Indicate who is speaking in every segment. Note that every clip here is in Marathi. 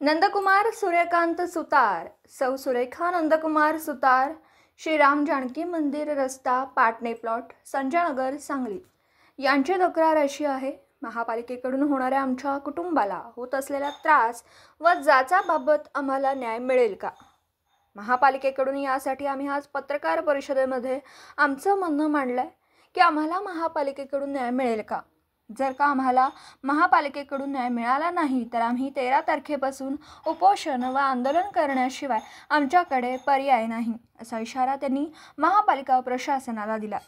Speaker 1: नंदकुमार सूर्यकांत सुतार, सौ सुरेखा नंदकुमार सुतार, श्रीराम जानकी मंदिर रस्ता पाटणे प्लॉट संजयनगर सांगली यांची तक्रार अशी आहे, महापालिकेकडून होणाऱ्या आमच्या कुटुंबाला होत असलेला त्रास व जाचाबाबत आम्हाला न्याय मिळेल का? महापालिकेकडून यासाठी आम्ही आज पत्रकार परिषदेमध्ये आमचं म्हणणं मांडलंय की आम्हाला महापालिकेकडून न्याय मिळेल का? जर का आम्हाला महापालिकेकडून न्याय मिळाला नाही तर आम्ही 13 तारखेपासून उपोषण व आंदोलन करण्याशिवाय आमच्याकडे पर्याय नाही, असा इशारा त्यांनी महापालिका प्रशासनाला दिला.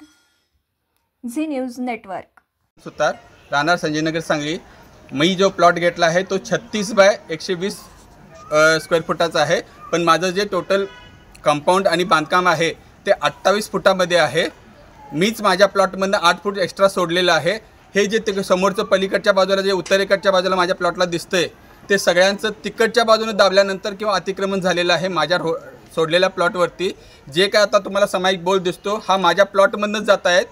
Speaker 1: Zee news network.
Speaker 2: सुतार, राहणार संजयनगर सांगली. मी जो प्लॉट घेतला आहे तो 36 बाय 120 स्क्वेअर फुटाचा आहे, पण माझं जे टोटल कंपाऊंड आणि बांधकाम आहे ते 28 फुटामध्ये आहे. मीच माझ्या प्लॉटमधनं 8 फूट एक्स्ट्रा सोडलेलं आहे. हे जे ते समोरचं पलीकडच्या बाजूला जे उत्तरेकडच्या बाजूला माझ्या प्लॉटला दिसतंय ते सगळ्यांचं तिकडच्या बाजूने दाबल्यानंतर किंवा अतिक्रमण झालेलं आहे माझ्या सोडलेल्या प्लॉटवरती. जे काय आता तुम्हाला सामायिक बोल दिसतो हा माझ्या प्लॉटमधनंच जात आहेत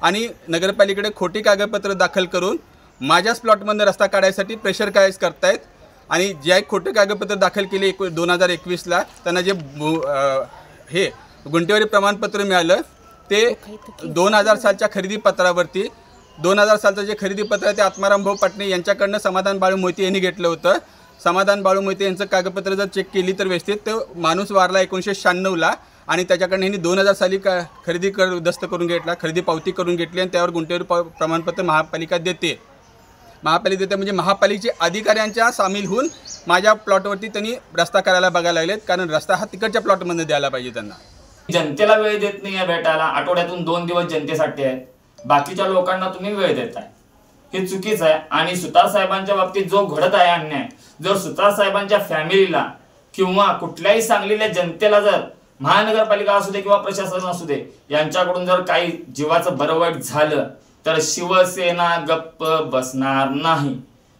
Speaker 2: आणि नगरपालिकेकडे खोटी कागदपत्र दाखल करून माझ्याच प्लॉटमधनं रस्ता काढायसाठी प्रेशर कायज करतायत. आणि जे खोटे कागदपत्र दाखल केले 2021ला त्यांना जे हे गुंठेवारी प्रमाणपत्र मिळालं ते 2000 सालच्या खरेदी पत्रावरती 2000 सालचं जे खरेदी पत्र आहे ते आत्माराम भाऊ पाटणे यांच्याकडनं समाधान बाळू मोहिते यांनी घेतलं होतं. समाधान बाळू मोहिते यांचं कागदपत्र जर चेक केली तर व्यवस्थित तो माणूस वारला 1996ला आणि त्याच्याकडनं यांनी 2000 साली खरेदी दस्त करून घेतला, खरेदी पावती करून घेतली आणि त्यावर गुंठेवारी प्रमाणपत्र महापालिका देते. म्हणजे महापालिकेचे अधिकाऱ्यांच्या सामील होऊन माझ्या प्लॉटवरती त्यांनी रस्ता करायला बघायला लागलेत, कारण रस्ता हा तिकडच्या प्लॉटमध्ये द्यायला पाहिजे त्यांना.
Speaker 3: जनतेला वेळ देत नाही आहे भेटायला. आठवड्यातून 2 दिवस जनतेसाठी आहे, बाकीच्या लोकांना तुम्ही वेळ देताय, हे चुकीचं आहे. आणि सुतार साहेबांच्या बाबतीत जो घडत आहे अन्याय, जर सुतार साहेबांच्या फॅमिलीला किंवा कुठल्याही सांगलीच्या जनतेला जर महानगरपालिका असू दे किंवा प्रशासन असू दे यांच्याकडून जर काही जीवाचं बरं वाईट झालं तर शिवसेना गप्प बसणार नाही.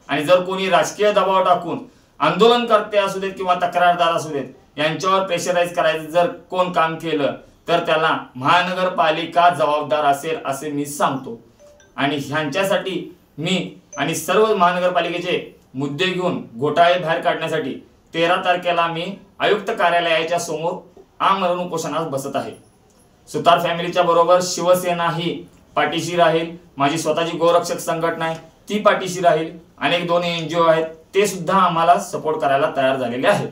Speaker 3: आणि जर कोणी राजकीय दबाव टाकून आंदोलनकर्ते असू देत किंवा तक्रारदार असू देत यांच्यावर प्रेशराईज करायचं जर कोण काम केलं तर त्याला महानगरपालिका जबाबदार असेल असे मी सांगतो. आणि ह्यांच्यासाठी मी आणि सर्व महानगरपालिकेचे मुद्दे घेऊन घोटाळे बाहेर काढण्यासाठी 13 तारखेला मी आयुक्त कार्यालयाच्या समोर आमरण उपोषणास बसत आहे. सुतार फॅमिलीच्या बरोबर शिवसेना ही पाठीशी राहील. माझी स्वतःची गोरक्षक संघटना आहे ती पाठीशी राहील. अनेक 2 NGO आहेत ते सुद्धा आम्हाला सपोर्ट करायला तयार झालेले आहेत.